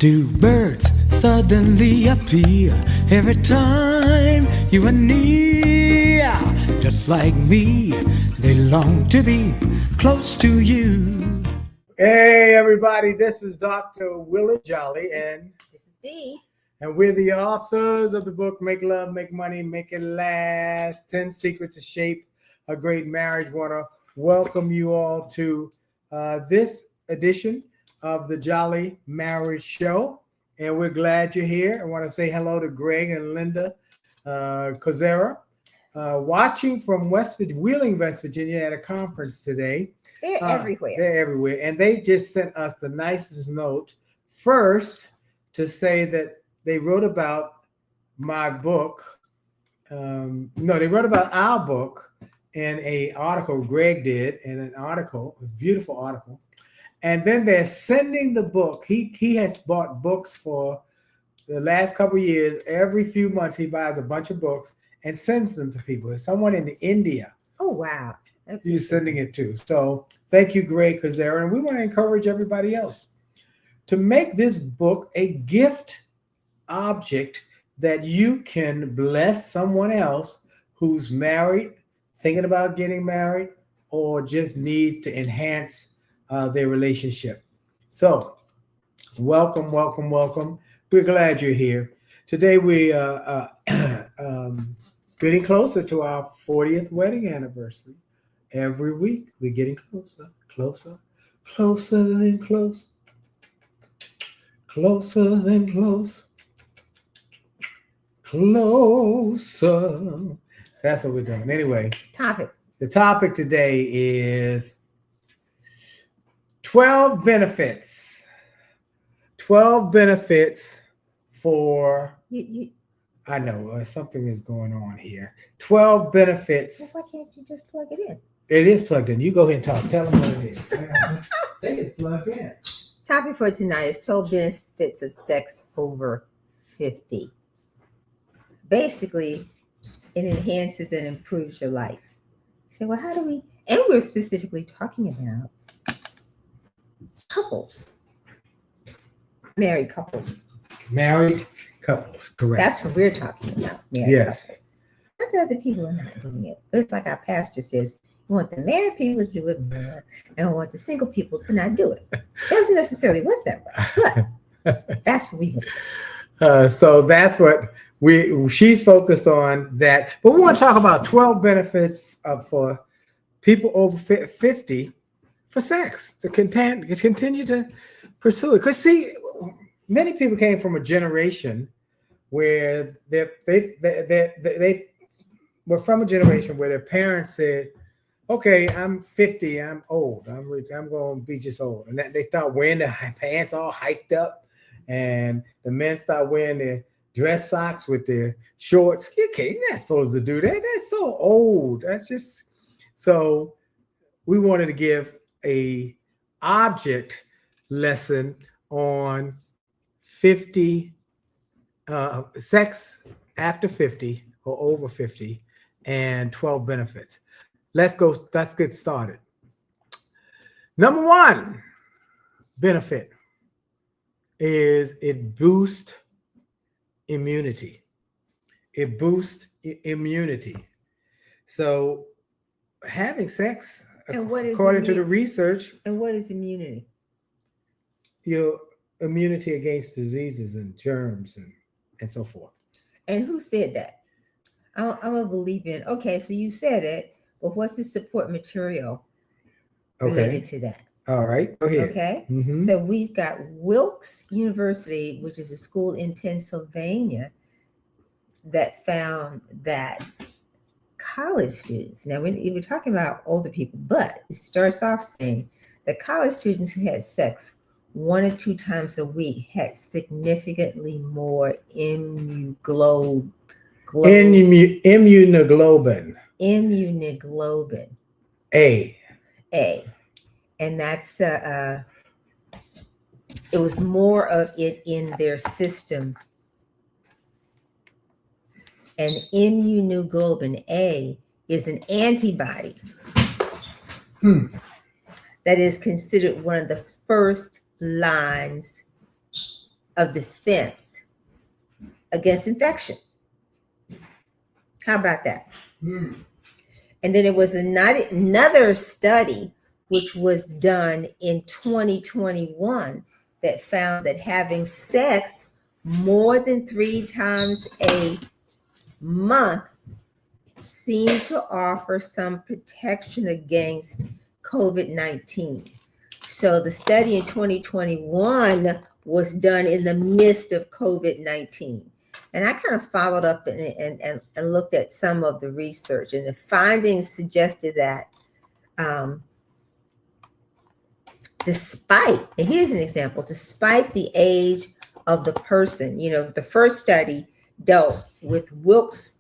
Do birds suddenly appear every time you are near? Just like me, they long to be close to you. Hey everybody, this is Dr. Willie Jolley and this is Dee. And we're the authors of the book Make Love, Make Money, Make It Last, 10 Secrets to Shape a Great Marriage. Want to welcome you all to this edition of the Jolley Marriage Show. And we're glad you're here. I want to say hello to Greg and Linda Kozera, watching from Wheeling, West Virginia at a conference today. They're everywhere. They're everywhere. And they just sent us the nicest note first to say that they wrote about my book. They wrote about our book in an article Greg did, in an article, a beautiful article. And then they're sending the book. He has bought books for the last couple of years. Every few months, he buys a bunch of books and sends them to people. There's someone in India. Oh, wow. He's sending it to. So thank you, Greg Kozera. And we want to encourage everybody else to make this book a gift object that you can bless someone else who's married, thinking about getting married, or just needs to enhance their relationship. So welcome. We're glad you're here. Today we are getting closer to our 40th wedding anniversary. Every week we're getting closer than close. Closer than close. Closer. That's what we're doing. Anyway, the topic today is 12 benefits. 12 benefits for I know something is going on here. 12 benefits. Why can't you just plug it in? It is plugged in. You go ahead and talk. Tell them what it is. I think it's plugged in. Topic for tonight is 12 benefits of sex over 50. Basically, it enhances and improves your life. You say, well, how do we? And we're specifically talking about couples, married couples. Married couples, correct. That's what we're talking about. Yes. Couples. That's other people are not doing it. It's like our pastor says, we want the married people to do it more, and we want the single people to not do it. It doesn't necessarily work that way, but that's what we want. So that's what she's focused on that. But we want to talk about 12 benefits for people over 50 for sex to continue to pursue it. Because see, many people came from a generation where they were from a generation where their parents said, okay, I'm 50, I'm old, I'm going to be just old. And they start wearing their pants all hiked up, and the men start wearing their dress socks with their shorts. Okay, you're not supposed to do that. That's so old. That's just, so we wanted to give a object lesson on 50, sex after 50 or over 50, and 12 benefits. Let's get started. Number one benefit is it boosts immunity. It boosts immunity. So having sex, according to the research. And what is immunity? Your immunity against diseases and germs and so forth. And who said that? I'm a believer in, okay, so you said it, but what's the support material related to that? All right, go ahead. Okay, mm-hmm. So we've got Wilkes University, which is a school in Pennsylvania, that found that college students, now we're talking about older people, but it starts off saying that college students who had sex 1 or 2 times a week had significantly more immunoglobulin. A. And that's it was more of it in their system. And immunoglobulin A is an antibody that is considered one of the first lines of defense against infection. How about that? And then there was another study which was done in 2021 that found that having sex more than 3 times a month seemed to offer some protection against COVID-19. So the study in 2021 was done in the midst of COVID-19. And I kind of followed up and looked at some of the research, and the findings suggested that despite, and here's an example, despite the age of the person, the first study dealt with Wilkes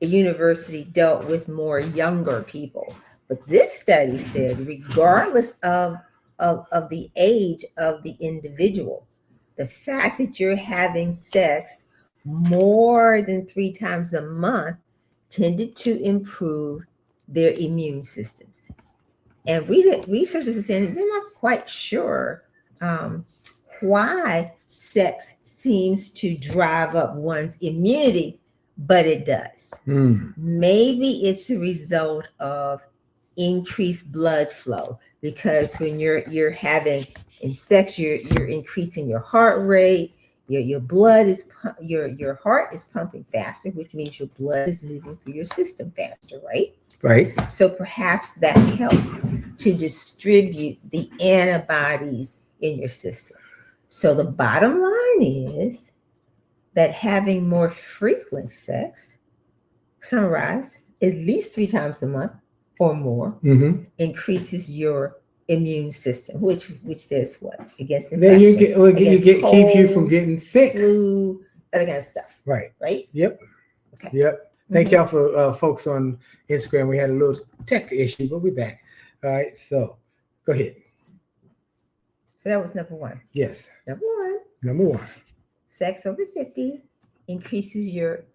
University, dealt with more younger people. But this study said, regardless of the age of the individual, the fact that you're having sex more than 3 times a month tended to improve their immune systems. And researchers are saying they're not quite sure why sex seems to drive up one's immunity, but it does. Maybe it's a result of increased blood flow, because when you're having in sex, you're increasing your heart rate. Your blood is your heart is pumping faster, which means your blood is moving through your system faster, right? Right. So perhaps that helps to distribute the antibodies in your system. So the bottom line is that having more frequent sex, summarized, at least 3 times a month or more, increases your immune system, which says what? Against infection. Then keeps you from getting sick. Flu, other kind of stuff. Right. Right? Yep. Okay. Yep. Thank y'all for folks on Instagram. We had a little tech issue, but we're back. All right. So go ahead. So that was number 1. Yes. Number 1. Sex over 50 increases your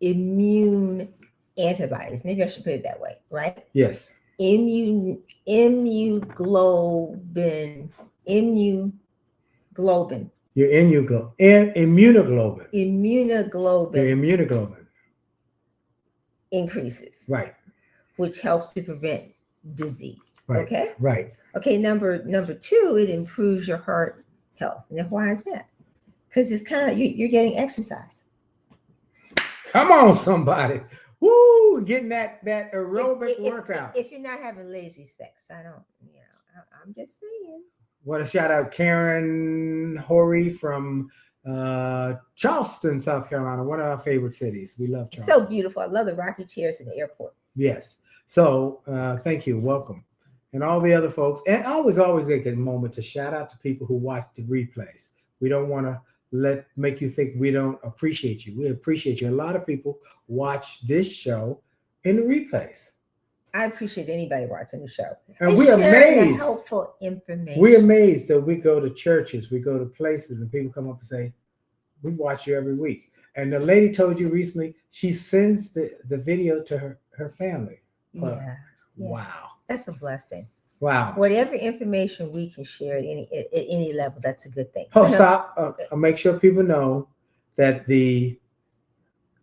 immune antibodies. Maybe I should put it that way, right? Yes. Immunoglobin. Your immunoglobin. Your immunoglobin increases. Right. Which helps to prevent disease. Right. Okay. Right. Okay. Number 2, it improves your heart health. Now, why is that? Because it's kind of you're getting exercise. Come on, somebody. Woo, getting that aerobic workout. If you're not having lazy sex, I'm just saying. Want to shout out Karen Horry from Charleston, South Carolina, one of our favorite cities. We love Charleston. So beautiful. I love the rocking chairs in the airport. Yes. So thank you. Welcome. And all the other folks. And always take a moment to shout out to people who watch the replays. We don't want to make you think we don't appreciate you. We appreciate you. A lot of people watch this show in the replays. I appreciate anybody watching the show. And we're amazed. Helpful information. We're amazed that we go to churches, we go to places, and people come up and say, we watch you every week. And the lady told you recently, she sends the video to her family. Yeah. Wow. That's a blessing. Wow. Whatever information we can share at any level, that's a good thing. Stop. I'll make sure people know that the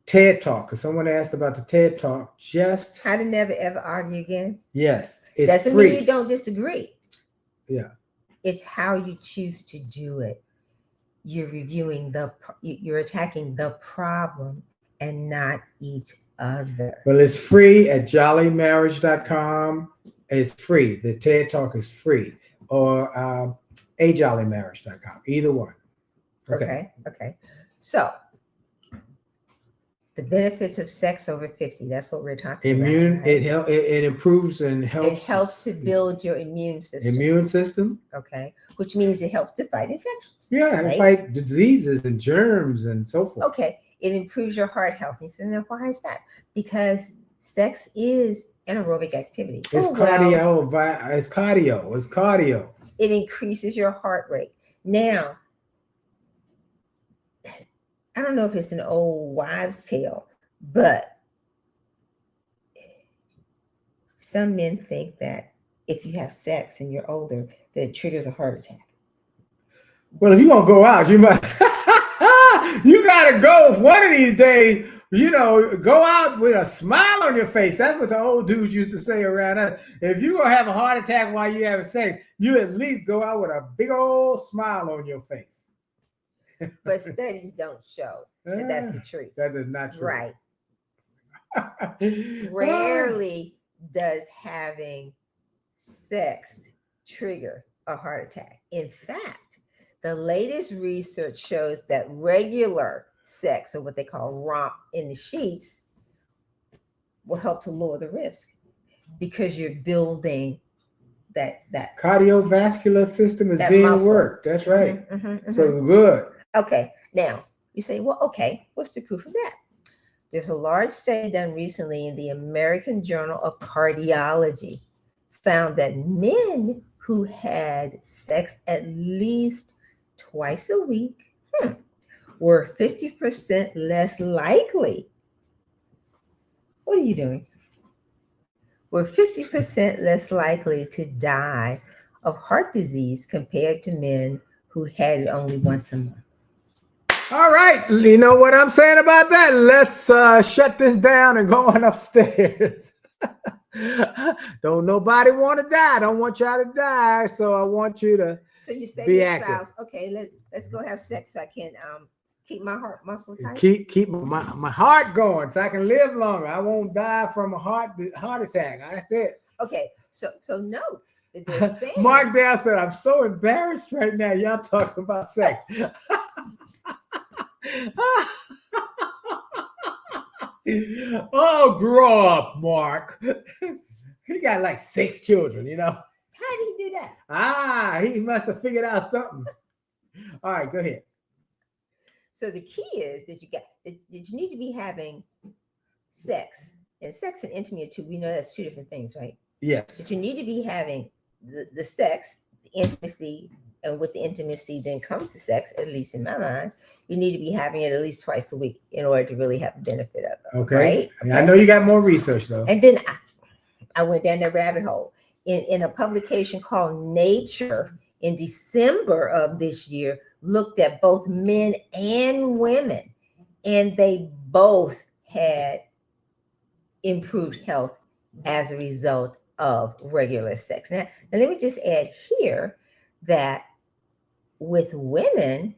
TED Talk, because someone asked about the TED Talk, just how to never ever argue again. Yes. It's doesn't free. mean you don't disagree. Yeah. It's how you choose to do it. You're you're attacking the problem and not each other. Well, it's free at jolleymarriage.com. It's free. The TED Talk is free, or ajollymarriage.com. Either one. Okay. So the benefits of sex over 50. That's what we're talking about. Right? It improves and helps. It helps to build your immune system. Immune system. Okay. Which means it helps to fight infections. Yeah, right? Fight diseases and germs and so forth. Okay. It improves your heart health. And so now why is that? Because sex is anaerobic activity. It's cardio. It's cardio. It increases your heart rate. Now, I don't know if it's an old wives' tale, but some men think that if you have sex and you're older, that it triggers a heart attack. Well, if you're gonna go out, you might you gotta go one of these days. Go out with a smile on your face. That's what the old dudes used to say around us. If you're gonna have a heart attack while you having sex, you at least go out with a big old smile on your face. But studies don't show that that's the truth. That is not true. Right. Rarely does having sex trigger a heart attack. In fact, the latest research shows that regular sex, or what they call romp in the sheets, will help to lower the risk because you're building that cardiovascular system is being muscle. worked. That's right. So good. Okay. Now you say, well, okay, what's the proof of that? There's a large study done recently in the American Journal of Cardiology found that men who had sex at least twice a week were 50% less likely. What are you doing? We're 50% less likely to die of heart disease compared to men who had it only once a month. All right. You know what I'm saying about that? Let's shut this down and go on upstairs. Don't nobody want to die. I don't want y'all to die. So I want you to you say be to your active. spouse, okay, let's go have sex so I can keep my heart muscle tight. Keep my heart going so I can live longer. I won't die from a heart attack. That's it. Okay, so note that they're saying Mark Dale said, I'm so embarrassed right now. Y'all talking about sex. Oh, grow up, Mark. He got like 6 children, How did he do that? He must have figured out something. All right, go ahead. So the key is that you need to be having sex. And sex and intimacy too. We know that's 2 different things, right? Yes. But you need to be having the sex, the intimacy, and with the intimacy then comes the sex, at least in my mind. You need to be having it at least twice a week in order to really have the benefit of it. Okay. Right? Okay. I know you got more research though. And then I went down that rabbit hole. In a publication called Nature in December of this year, looked at both men and women, and they both had improved health as a result of regular sex. Now let me just add here that with women,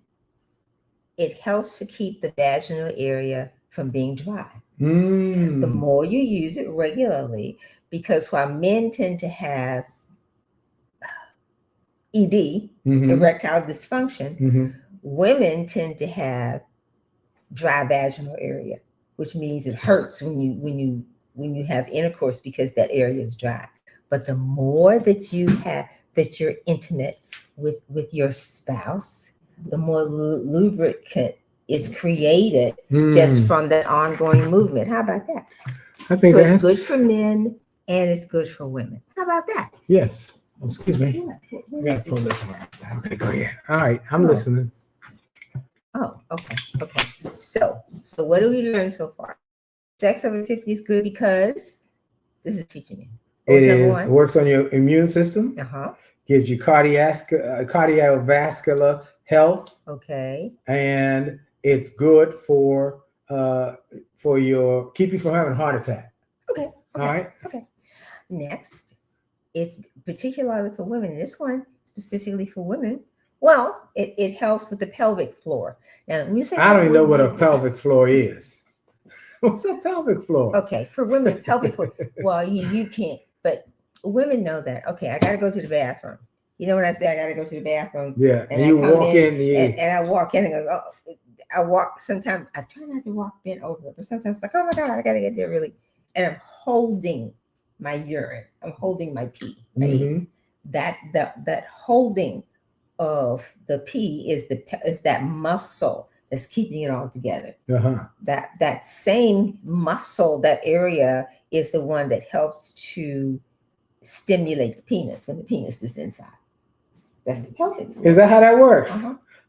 it helps to keep the vaginal area from being dry. The more you use it regularly, because while men tend to have ED, erectile dysfunction, women tend to have dry vaginal area, which means it hurts when you have intercourse because that area is dry. But the more that you're intimate with your spouse, the more lubricant is created just from that ongoing movement. How about that? I think so it's good for men and it's good for women. How about that? Yes. Excuse me. I gotta pull this around. Okay, go ahead. All right, I'm listening. Oh, okay. So what do we learn so far? Sex over 50 is good because this is teaching you. It works on your immune system. Gives you cardiovascular health. Okay. And it's good for your keep you from having a heart attack. Okay. All right. Okay. Next, it's particularly for women. This one specifically for women. Well, it helps with the pelvic floor. Now, when you say I don't even know what a pelvic floor is. What's a pelvic floor? Okay, for women, pelvic floor. Well, you can't, but women know that. Okay, I got to go to the bathroom. You know when I say I got to go to the bathroom? Yeah, and you walk in, and I walk in and go. Oh, I walk. Sometimes I try not to walk bent over, but sometimes it's like, oh my God, I got to get there really. And I'm holding my urine. I'm holding my pee. Right? That holding of the pee is that muscle that's keeping it all together. That same muscle, that area is the one that helps to stimulate the penis when the penis is inside. That's the pelvic floor. Is that how that works?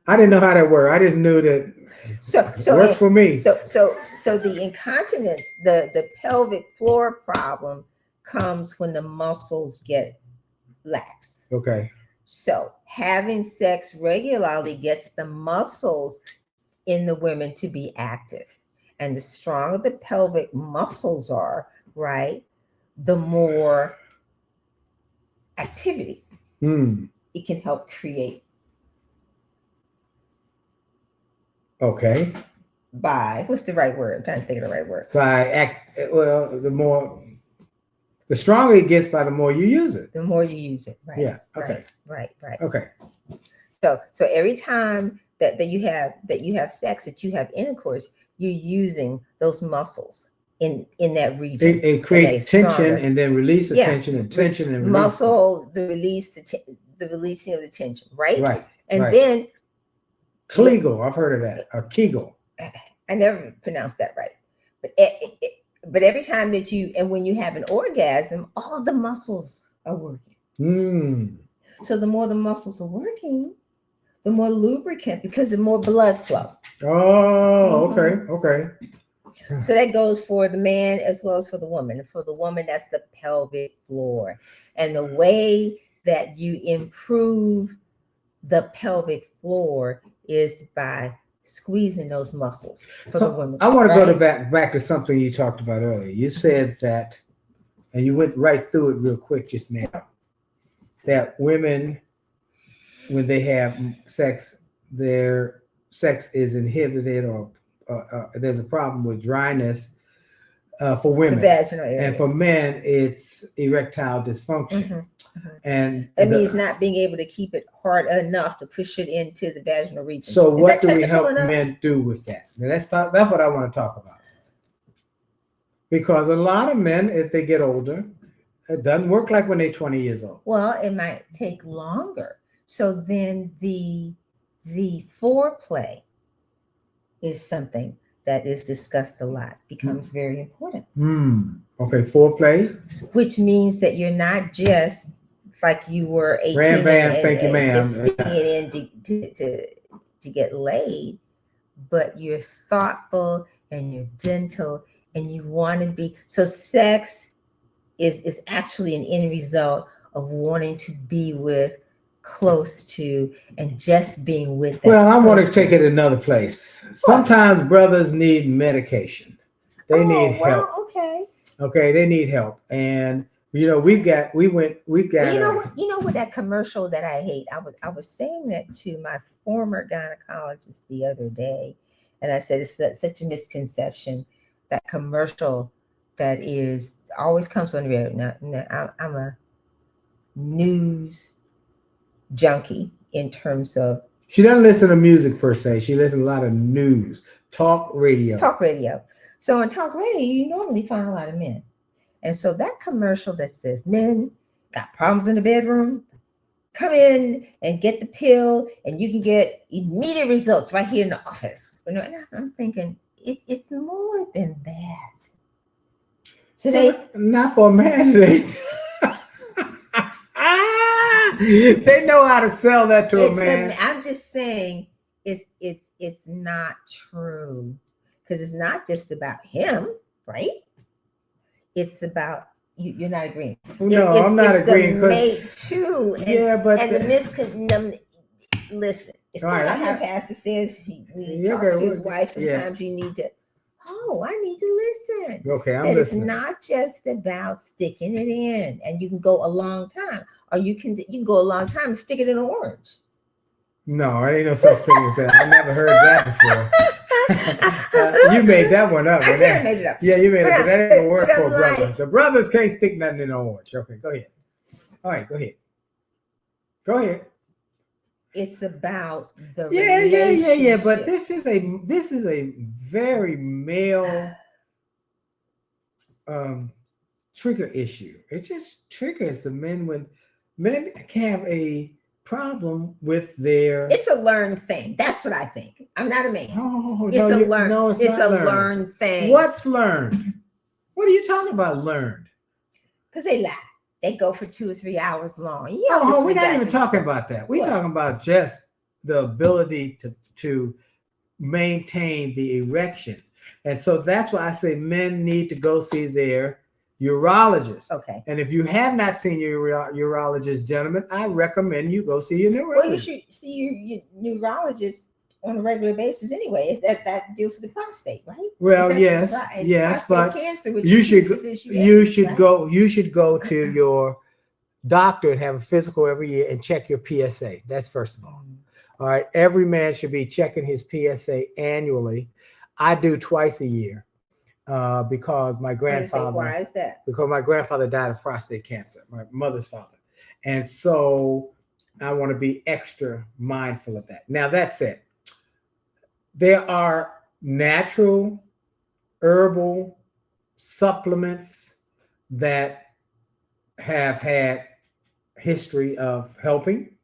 I didn't know how that worked. I just knew that it works for me. So the incontinence, the pelvic floor problem comes when the muscles get lax. Okay. So having sex regularly gets the muscles in the women to be active. And the stronger the pelvic muscles are, right, the more activity it can help create. Okay. By, what's the right word? I'm trying to think of the right word. The stronger it gets by the more you use it. The more you use it, right? Yeah. Okay. Right. Okay. So every time that you have sex, that you have intercourse, you're using those muscles in that region. It creates tension and then release the tension and tension and release. Muscle, the releasing of the tension, right? Right. And then Kegel, I've heard of that. Or Kegel. I never pronounced that right. But every time that when you have an orgasm, all the muscles are working. So the more the muscles are working, the more lubricant, because the more blood flow. Oh, okay. So that goes for the man as well as for the woman. For the woman, that's the pelvic floor. And the way that you improve the pelvic floor is by squeezing those muscles for the women. I want to go back to something you talked about earlier. You said that, and you went right through it real quick just now, that women, when they have sex, their sex is inhibited or there's a problem with dryness for women. The vaginal area. And for men, it's erectile dysfunction. And that means not being able to keep it hard enough to push it into the vaginal region. So what do we help men do with that? Now that's what I want to talk about. Because a lot of men, if they get older, it doesn't work like when they're 20 years old. Well, it might take longer. So then the foreplay is something that is discussed a lot, becomes very important. Okay, foreplay. Which means that you're not just like you were 18 thank you, ma'am. Just sticking it in to get laid, but you're thoughtful and you're gentle and you want to be. So sex is actually an end result of wanting to be with, close to, and just being with that I want to take it another place. Sometimes brothers need medication. They need help. Okay, they need help. And you know, we've got you know what, that commercial that I hate. I was saying that to my former gynecologist the other day, and I said it's such a misconception, that commercial that is always comes on the radio. Now I'm a news junkie in terms of, she doesn't listen to music per se. She listens to a lot of news, talk radio. So on talk radio, you normally find a lot of men. And so that commercial that says men got problems in the bedroom, come in and get the pill and you can get immediate results right here in the office. And I'm thinking it's more than that. So not for a man. They know how to sell that to a man. I'm just saying it's not true, because it's not just about him, right? It's about you. You're not agreeing. No, I'm not agreeing. The mate too. Listen. It's not like how Pastor says he talks to his wife. Sometimes you need to. Oh, I need to listen. Okay, I'm listening. It's not just about sticking it in, and you can go a long time, or you can go a long time and stick it in an orange. No, I ain't no such thing as that. I never heard that before. You made that one up. I made it up. Yeah, you made it, but that ain't gonna work for a brother. The brothers can't stick nothing in an orange. Okay, go ahead. All right, go ahead. Go ahead. It's about the yeah. But this is a very male trigger issue. It just triggers the men when men can have a problem with their. It's a learned thing. That's what I think. I'm not a man. It's a learned thing. What's learned? What are you talking about? Learned? Because they lie. They go for 2 or 3 hours long. We're not even talking about that. We're talking about just the ability to maintain the erection. And so that's why I say men need to go see their urologist. Okay. And if you have not seen your urologist, gentlemen, I recommend you go see your neurologist. Well, you should see your neurologist on a regular basis anyway. That deals with the prostate, right? Well, yes, but cancer, which you should go. You should go to your doctor and have a physical every year and check your PSA. That's first of all. All right. Every man should be checking his PSA annually. I do twice a year because my grandfather. Why is that? Because my grandfather died of prostate cancer, my mother's father, and so I want to be extra mindful of that. Now that said, there are natural herbal supplements that have had history of helping,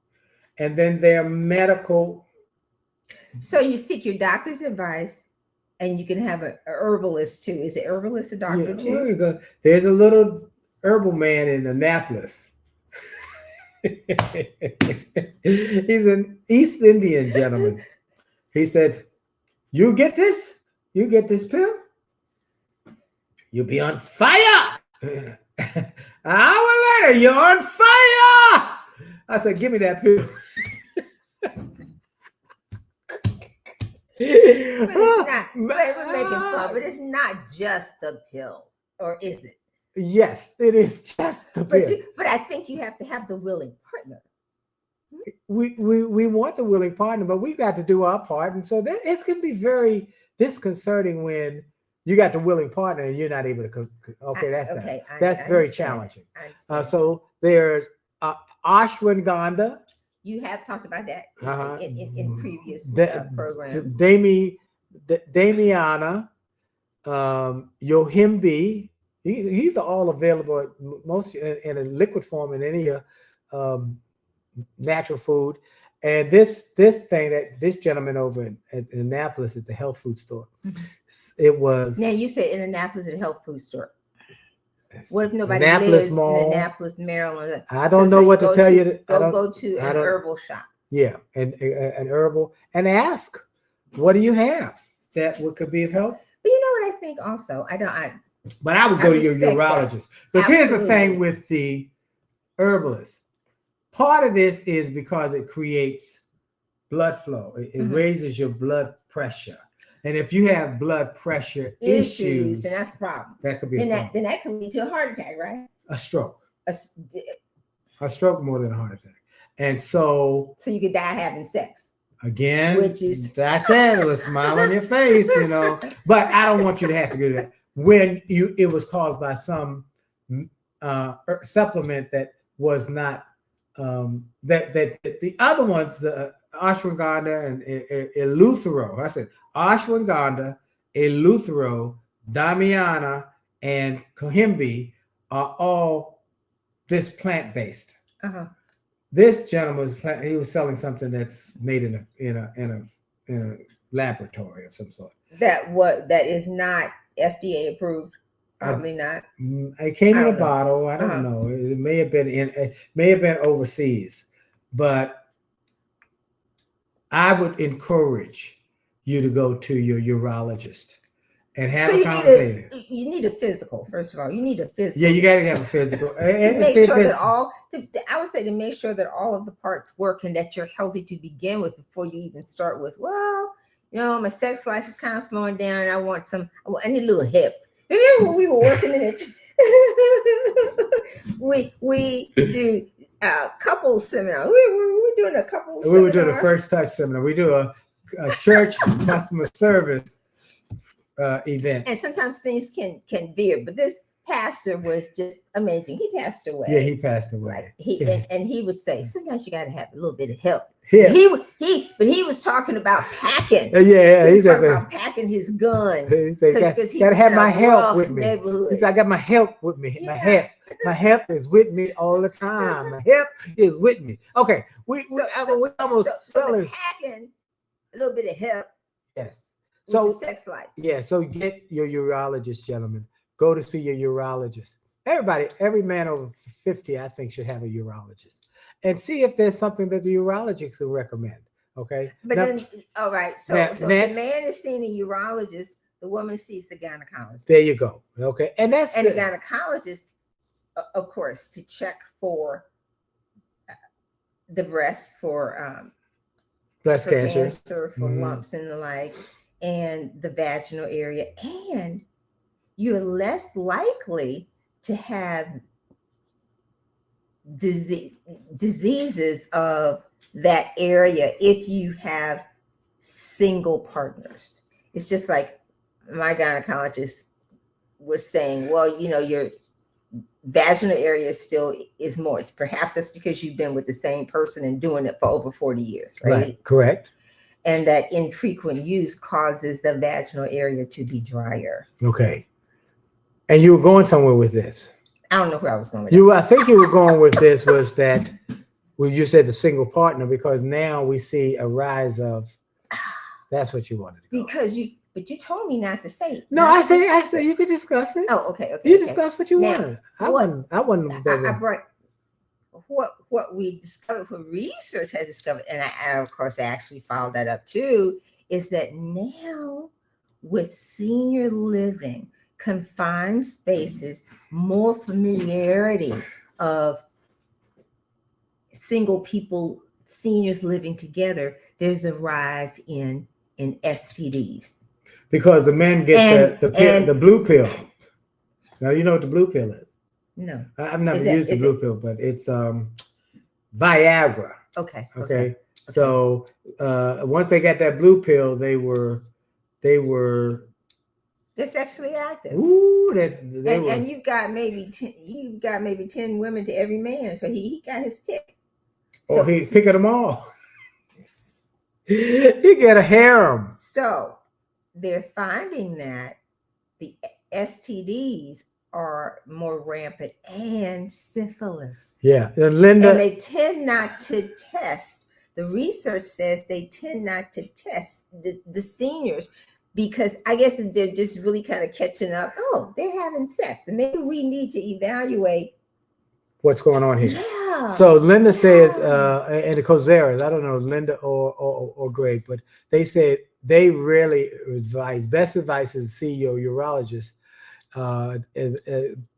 and then there are medical. So you seek your doctor's advice, and you can have a herbalist too. Is it herbalist a doctor too? There you go. There's a little herbal man in Annapolis. He's an East Indian gentleman. He said, "You get this pill, you'll be on fire. An hour later, you're on fire." I said, "Give me that pill." But it's not. We're making fun, but it's not just the pill, or is it? Yes, it is just the pill. But I think you have to have the willing partner. We want the willing partner, but we've got to do our part, and so that it's going to be very disconcerting when you got the willing partner and you're not able to. Okay, that's very challenging. So there's ashwagandha. You have talked about that in previous programs. Damiana, Yohimbi. These are all available most in a liquid form in any natural food. And this thing that this gentleman over in Annapolis at the health food store, it was. Now you said in Annapolis at a health food store. What if nobody lives in Annapolis, Maryland? I don't know what to tell you. Go to an herbal shop. Yeah, and an herbal, and ask, what do you have that could be of help? But you know what I think also? But I would go to your urologist. Because here's the thing with the herbalist. Part of this is because it creates blood flow. It raises your blood pressure. And if you have blood pressure issues, then that's a problem. That could be a problem. Then that could lead to a heart attack, right? A stroke. A stroke more than a heart attack. And so you could die having sex. Again, which is that's it. With a smile on your face, But I don't want you to have to do that. When it was caused by some supplement that was not that the other ones, the ashwagandha and eleuthero. I said ashwagandha, eleuthero, damiana, and kohimbi are all just plant-based. This gentleman he was selling something that's made in a laboratory of some sort. That is not FDA approved. Probably not. It came in a bottle. I don't know. It may have been overseas, but I would encourage you to go to your urologist and have a conversation. You need a physical, first of all. You need a physical. Yeah, you got to have a physical. I would say to make sure that all of the parts work and that you're healthy to begin with before you even start with, my sex life is kind of slowing down. I need a little hip. Remember when we were working in it? we do couples seminar. We were doing a couples seminar. We were doing a first touch seminar. We do a church customer service event. And sometimes things can veer, but this pastor was just amazing. He passed away. Yeah, he passed away. And he would say, sometimes you got to have a little bit of help. Yeah. But he was talking about packing. Yeah, he was talking about packing his gun. He said, "Gotta have my help with me." He said, "I got my help with me. Yeah. My help is with me all the time. My help is with me." Okay, we almost so packing a little bit of help. Yes. So sex life. Yeah. So get your urologist, gentlemen. Go to see your urologist. Every man over 50, I think, should have a urologist. And see if there's something that the urologist will recommend. Okay. But then, all right. So the man is seeing a urologist. the woman sees the gynecologist. There you go. Okay. And the gynecologist, of course, to check for the breast, for breast cancer, for lumps and the like, and the vaginal area. And you're less likely to have diseases of that area if you have single partners. It's just like my gynecologist was saying, well, your vaginal area still is moist. Perhaps that's because you've been with the same person and doing it for over 40 years, right? Correct. And that infrequent use causes the vaginal area to be drier. Okay. And you were going somewhere with this. I don't know where I was going with I think you were going with this was that, well, you said the single partner, because now we see a rise of, that's what you wanted to go. But you told me not to say it. No, I say you could discuss it. Oh, okay. You discuss what you wanted. I wasn't. I brought what we discovered, what research has discovered, and I of course I actually followed that up too, is that now with senior living, confined spaces, more familiarity of single people, seniors living together, there's a rise in STDs. Because the men get the blue pill. Now you know what the blue pill is. No, I've never used the blue pill, but it's Viagra. Okay. So once they got that blue pill, they were they're sexually active. Ooh, and you've got maybe 10 women to every man, so he got his pick. So he's picking them all. He got a harem. So they're finding that the STDs are more rampant, and syphilis. Yeah, and Linda. And they tend not to test. The research says they tend not to test the seniors, because I guess they're just really kind of catching up. Oh, they're having sex, and maybe we need to evaluate what's going on here. Yeah. So Linda says, and the Coseras, I don't know, Linda or Greg, but they said they really advise, best advice is to see your urologist.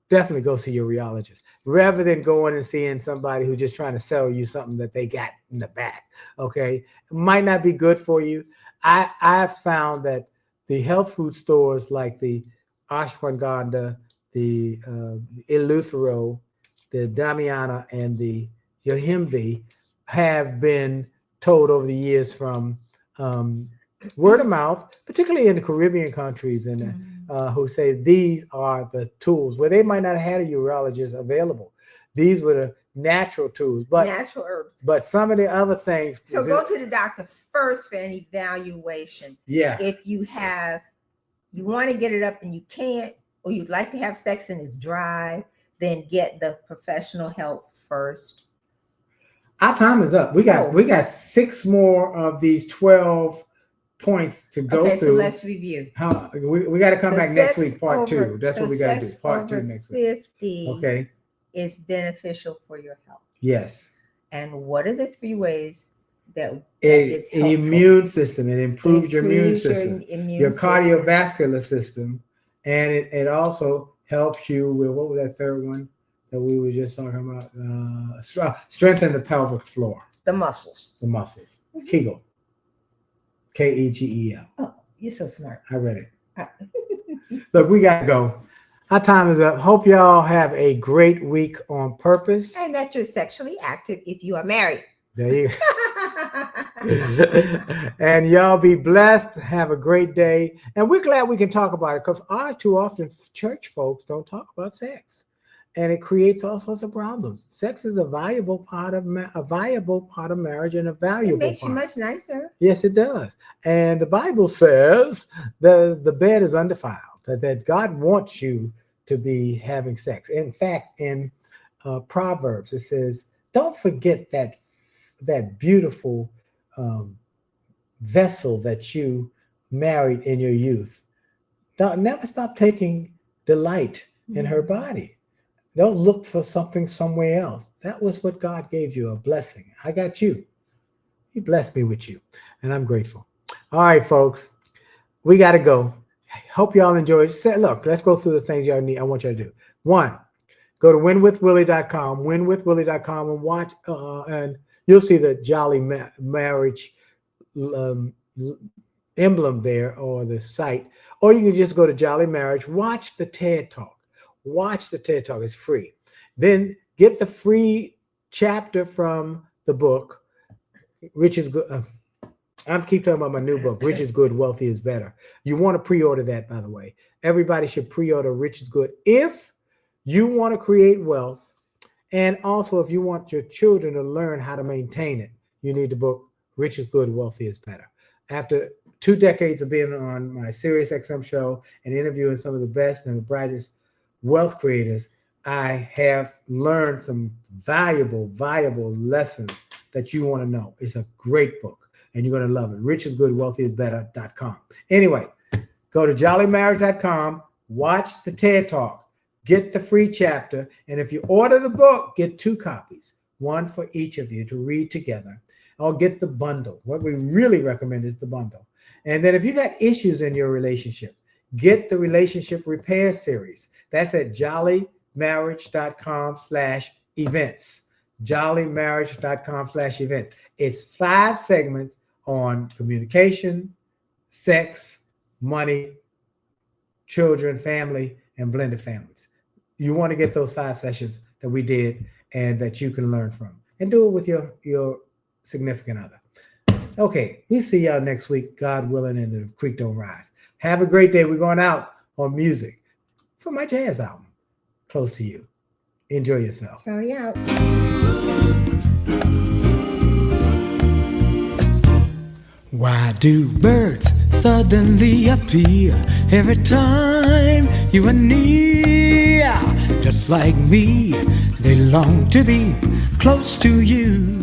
Definitely go see your urologist rather than going and seeing somebody who's just trying to sell you something that they got in the back. Okay, it might not be good for you. I've found that the health food stores like the ashwagandha, the Eleuthero, the Damiana, and the Yohimbe have been told over the years from word of mouth, particularly in the Caribbean countries, and who say these are the tools where they might not have had a urologist available. These were the natural tools, but natural herbs. But some of the other things. So go to the doctor first for an evaluation. Yeah. If you want to get it up and you can't, or you'd like to have sex and it's dry, then get the professional help first. Our time is up. We got 6 more of these 12 points to go through. Okay, so let's review. We got to come back next week, part 2. That's what we got to do. Part 2 next week. 50 okay. Is beneficial for your health. Yes. And what are the 3 ways that is helpful? Immune system. It improves your immune system, your cardiovascular system, and it also helps you with, what was that third one that we were just talking about? Strengthen the pelvic floor. The muscles. Kegel. Kegel. Oh, you're so smart. I read it. Look, we got to go. Our time is up. Hope y'all have a great week on purpose. And that you're sexually active if you are married. There you go. And y'all be blessed. Have a great day. And we're glad we can talk about it, because too often church folks don't talk about sex. And it creates all sorts of problems. Sex is a valuable part of marriage, and a valuable part. It makes you much nicer. Yes, it does. And the Bible says that the bed is undefiled, that God wants you to be having sex. In fact, in Proverbs, it says, don't forget that beautiful vessel that you married in your youth. Never stop taking delight in her body. Don't look for something somewhere else. That was what God gave you, a blessing. I got you. He blessed me with you, and I'm grateful. All right, folks, we got to go. Hope y'all enjoyed. Look, let's go through the things y'all need. I want y'all to do. 1, go to winwithwillie.com, winwithwillie.com, and watch, and you'll see the Jolley Marriage emblem there, or the site. Or you can just go to Jolley Marriage, watch the TED Talk. Watch the TED Talk. It's free. Then get the free chapter from the book, Rich is Good. I keep talking about my new book, Rich is Good, Wealthy is Better. You want to pre-order that, by the way. Everybody should pre-order Rich is Good if you want to create wealth, and also if you want your children to learn how to maintain it. You need the book, Rich is Good, Wealthy is Better. After 2 decades of being on my Sirius XM show and interviewing some of the best and the brightest wealth creators, I have learned some valuable lessons that you want to know. It's a great book, and you're going to love it. richisgoodwealthyisbetter.com. Anyway, go to jollymarriage.com, watch the TED Talk, get the free chapter, and if you order the book, get 2 copies, 1 for each of you to read together, or get the bundle. What we really recommend is the bundle. And then if you got issues in your relationship, get the Relationship Repair Series. That's at jollymarriage.com/events. jollymarriage.com/events. It's 5 segments on communication, sex, money, children, family, and blended families. You want to get those 5 sessions that we did and that you can learn from, and do it with your significant other. Okay, we see y'all next week, God willing, and the creek don't rise. Have a great day. We're going out on music for my jazz album, Close to You. Enjoy yourself. Jolley out. Why do birds suddenly appear every time you are near? Just like me, they long to be close to you.